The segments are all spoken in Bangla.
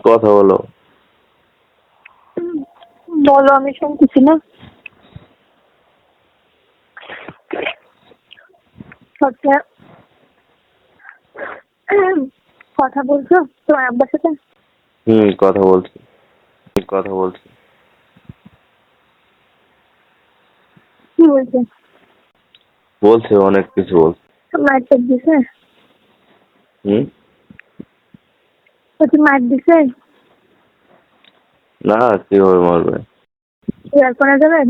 কথা বলো। বলো, আমি শুনতেছি না। সত্যি কথা বলছো তোমার আব্বার সাথে? কথা বলছি। কথা বলছি। কি বলছে? বলছে অনেক কিছু বলছে। মার টার দিছে? বলছি মার দিছে? না, কিভাবে মারবে? শেয়ার করা যাবেন?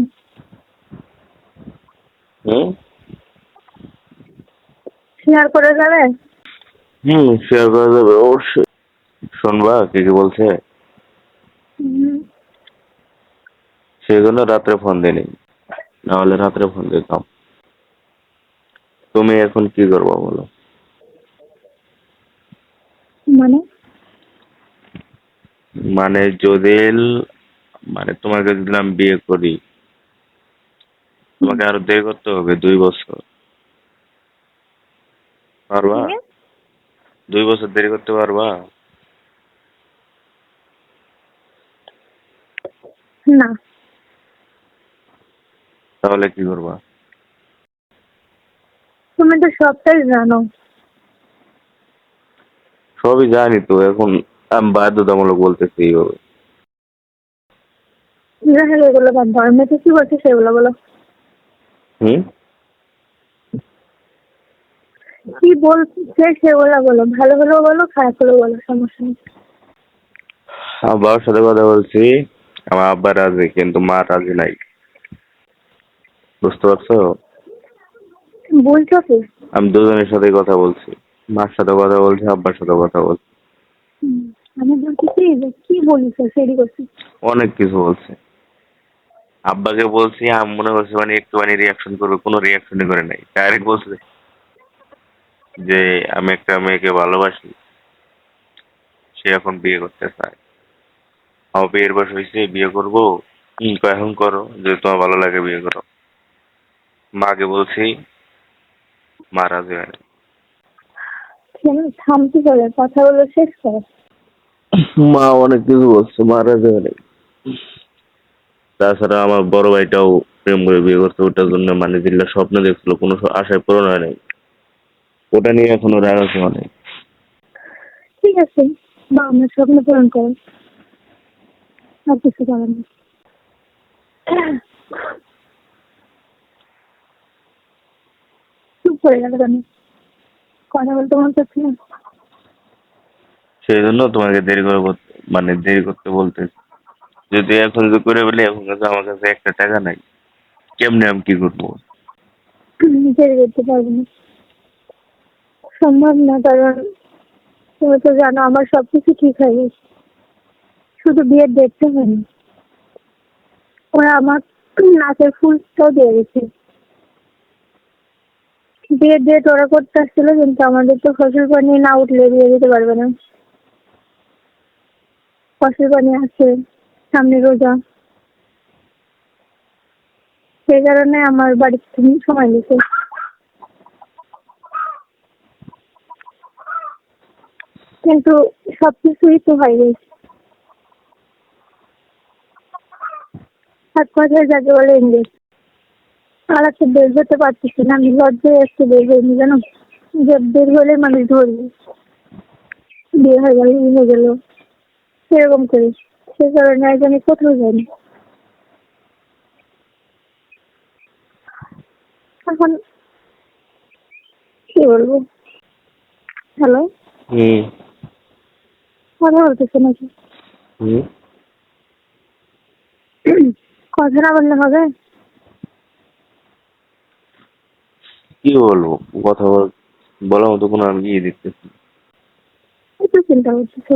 শেয়ার করা যাবে? শেয়ার করা যাবে অবশ্যই। শুনবা কি কি বলছে? সেই জন্য রাত্রে ফোন দিইনি, না হলে রাত্রে ফোন দিতাম। তুমি এখন কি করবা বলো? মানে মানে যদি তোমাকে যদি আমি বিয়ে করি, তোমাকে আরো দেরি করতে হবে 2 বছর। পারবা? 2 বছর দেরি করতে পারবা? না। তাহলে কি করবা? তুমি তো সবটাই জানো। সবই জানি তো, এখন আমি বাধ্যতামূলক বলতেছি এইভাবে। এগুলো বাদ দাও, এমনিতে কি বলছে সেগুলো বলো। কি বলছে সেগুলো বলো, ভালো হলেও বলো, খারাপ হলেও বলো, সমস্যা নেই। আমার বাবার সাথে কথা বলছি, আমার আব্বা রাজি কিন্তু মা রাজি নাই। বুঝতে পারছো? বলছো কি? আমি দুজনের সাথে কথা বলছি, মার সাথে কথা বলছি, আব্বার সাথে কথা বলছি। আমি বলছি কি যে কি বলিস সেটি করছি। অনেক কিছু বলছে। আব্বাকে বলছি, আমি মনে করছি মানে একটুখানি রিয়াকশন করবে, কোনো রিয়াকশনই করে নাই। ডাইরেক্ট বলছে যে আমি একটা মেয়েকে ভালোবাসি, সে এখন বিয়ে করতে চায়। আমার বিয়ের বয়স হয়েছে, বিয়ে করবো। কয় এখন করো, যদি তোমার ভালো লাগে বিয়ে করো। মাকে বলছি, মা রাজি হয় না। থামতে চলে, কথাগুলো শেষ করো। মা অনেক কিছু বলছে, মা রাজি হয় নাই। তাছাড়া আমার বড় ভাইটাও প্রেম করে বিয়ে করছে, ওটার জন্য মানে যেগুলো স্বপ্ন দেখছিল কোনো আশায় পূরণ হয় নাই, ওটা নিয়ে এখনো রাগ আছে অনেক। ঠিক আছে, বা আমার স্বপ্ন পূরণ করো, আর কিছু করার নেই। চুপ করে গেল কেন? কথা বলতে মন চাচ্ছে না? সেই জন্য তোমাকে দেরি করতে বলতেছি। যদি এখন যদি করে বলি, এখন কাছে আমার কাছে একটা টাকা নাই, কেমনে আমি কি করবো? নিজের করতে পারবো না, সম্ভব না। কারণ তুমি তো জানো আমার সবকিছু ঠিক হয়ে গেছে, শুধু বিয়ের ডেটটা হয়নি। ওরা আমার নাচের ফুলটাও দিয়ে গেছে। বিয়ের ডেট ওরা করতে আসছিল, কিন্তু আমাদের তো ফসল পানি না উঠলে বিয়ে দিতে পারবে না। ফসল পানি আছে, সামনে রোজা, সেই কারণে আমার বাড়ির থেকে সময় নিতে। কিন্তু সবকিছুই তো হয়ে গেছে। এক কথায় যাকে বলে ইংরেজ। আর একটা বের হতে পারতেছি না, আমি লজ্জায় একটু বের হইনি জানো। যে বের হলে মানুষ ধরবে, বিয়ে হয়ে গেল হয়ে গেল সেরকম করে। সে কারণে আজ আমি কোথাও যাইনি। এখন কি বলবো? হ্যালো, কথা বলতেছে নাকি? কথা না বললে হবে? কি বলবো? কথা বলার মতো কোনো আমি ইয়ে দেখতেছি না। একটু চিন্তা করতেছে।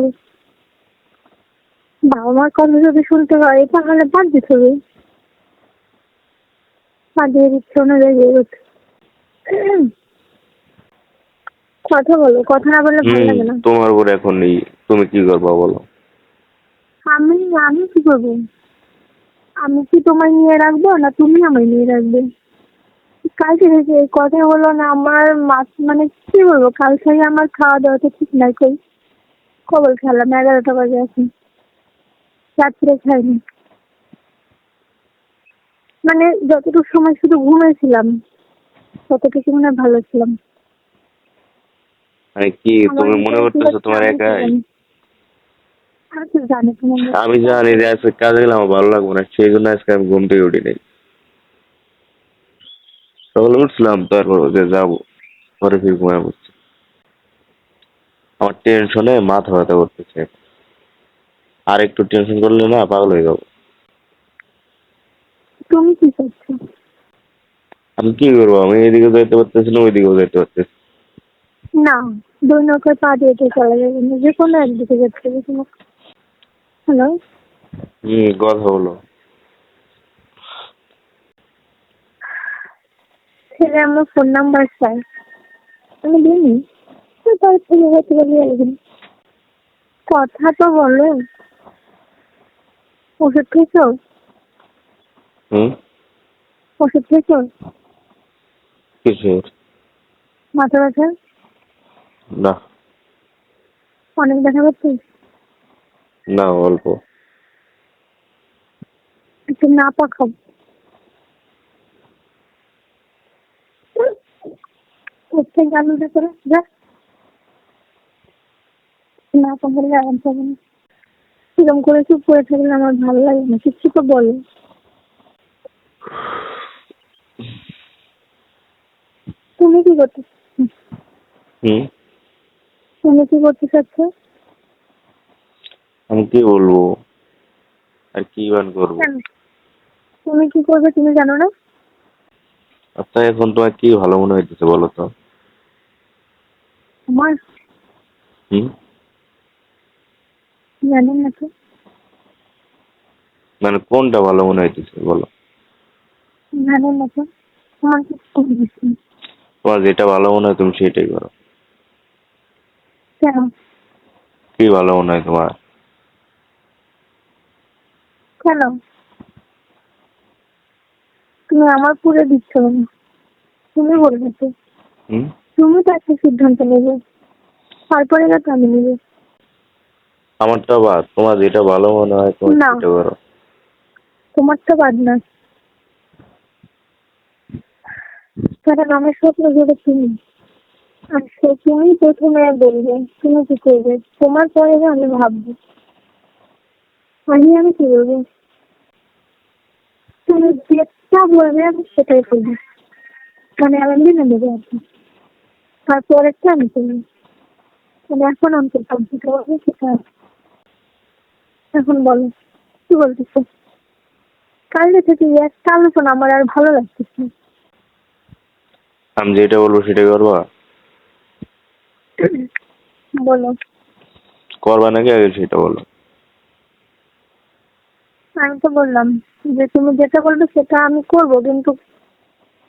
বাবা মার কথা যদি শুনতে হয় তাহলে বাদ দিতে হবে, বাদিয়ে ইচ্ছে অনুযায়ী এগোতে। কথা বলো, কথা না বললে ভালো লাগে না। তোমার উপর এখন নেই, তুমি কি করবা বলো? আমি আমি কি করবো? আমি কি তোমায় নিয়ে রাখবো না তুমি আমায় নিয়ে রাখবে? কালকে থেকে এই কথা হলো না আমার মানে কি বলবো, কাল থেকে আমার খাওয়া দাওয়া তো ঠিক নাই কই। কবল খেলাম 11টা বাজে এখন, রাত্রে খাইনি। মানে যতটুকু সময় শুধু ঘুমিয়েছিলাম ততটুকু মনে হয় ভালো ছিলাম। মানে কি আমার তুমি মনে ভিতরে কি করতেছো হচ্ছে তোমার আমি কি একাই? জানি। আমি তো জানি তোমার আমি জানি যে আজকে কাজে গেলে আমার ভালো লাগবে না, সেই জন্য আজকে আমি ঘুম থেকে উঠি নাই। সকালে উঠছিলাম, তারপর যে যাবো, পরে ফির ঘুমায় পড়ছি। আমার টেনশনে মাথা ব্যথা করতেছে। আর একটু টেনশন করলে না পাগল হয়ে যাবো। তুমি কি করছো? আমি কি করবো? আমি এদিকে যাইতে পারতেছি না, ওইদিকেও যাইতে পারতেছি না, দুই নৌকায় পা দিয়ে চলে যাবে না, যে কোনো একদিকে যেতে হবে তোমার। হ্যালো, কথা বলো। ছেলে আমার ফোন নাম্বার চাই, আমি দিইনি। তার ছেলে হয়তো বলে একদিন কথা তো বলো। ওষুধ খেয়েছো? হুম। ওষুধ খেয়েছো? কিসের? মাথা ব্যথা? না। অনেক ব্যথা করছে? না, অল্প। একটু না পাখাও। কোথায় গেল করে যা, না পাখালে আরাম পাবে না। কিরম করে চুপ করে থাকলে আমার ভালো লাগে না, কিছু তো বলো। তুমি কি করতে, হুম। তুমি কি করতে চাচ্ছ? আমি কি বলবো? আর কি বান করবো? কেন? তুমি কি করবে তুমি জানো না? আচ্ছা, এখন তোমার কি ভালো মনে হইতেছে বলো তো? আমার হুম। জানি না তো। মানে কোনটা ভালো মনে হইতেছে বলো? জানি না তো, আমার কিছু বুঝছি না। তোমার যেটা ভালো মনে হয় তুমি সেটাই করো। কেন? কি ভালো মনে হয় তোমার? কেন তুমি আমার পুরে দিচ্ছ না? তুমি বলবে তো, হুম। তুমি তো একটা সিদ্ধান্ত নেবে, তারপরে তো আমি নেবে। আমারটা বাদ, তোমার যেটা ভালো মনে হয় তোমার না, সেটা করো। তোমারটা বাদ না। কারণ আমার স্বপ্ন যেটা তুমি, আর সে তুমি প্রথমে বলবে তুমি কি করবে, তোমার পরে আমি ভাববো। আমি কি বলবো? তুমি যেটা বলবে আমি সেটাই করবো, মানে আমি মেনে নেবো আর কি। তারপরেরটা আমি করবো, মানে এখন অন্তর যেটা বলবে সেটা। এখন বলো কি বলতেছো? কালকে থেকে একটা আলোচনা আমার আর ভালো লাগতেছে না। আমি যেটা বলবো সেটাই করবা? বলো। করবা নাকি আগে সেটা বলো। আমি তো বললাম যে তুমি যেটা বলবে সেটা আমি করবো, কিন্তু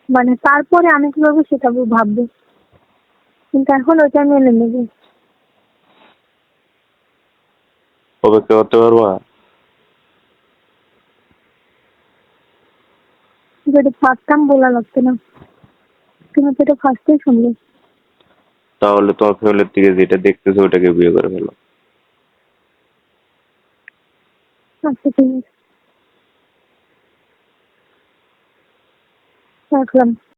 মানে তারপরে আমি কি করবো সেটা আমি ভাববো, কিন্তু এখন ওইটা মেনে নেবো। অপেক্ষা করতে পারবা? যদি পারতাম বলা লাগতো না, তুমি তো এটা ফার্স্টেই শুনলে। তাহলে তোমার ফ্যামিলির থেকে যেটা দেখতেছো ওটাকে বিয়ে করে ফেলো। আচ্ছা ঠিক আছে, রাখলাম।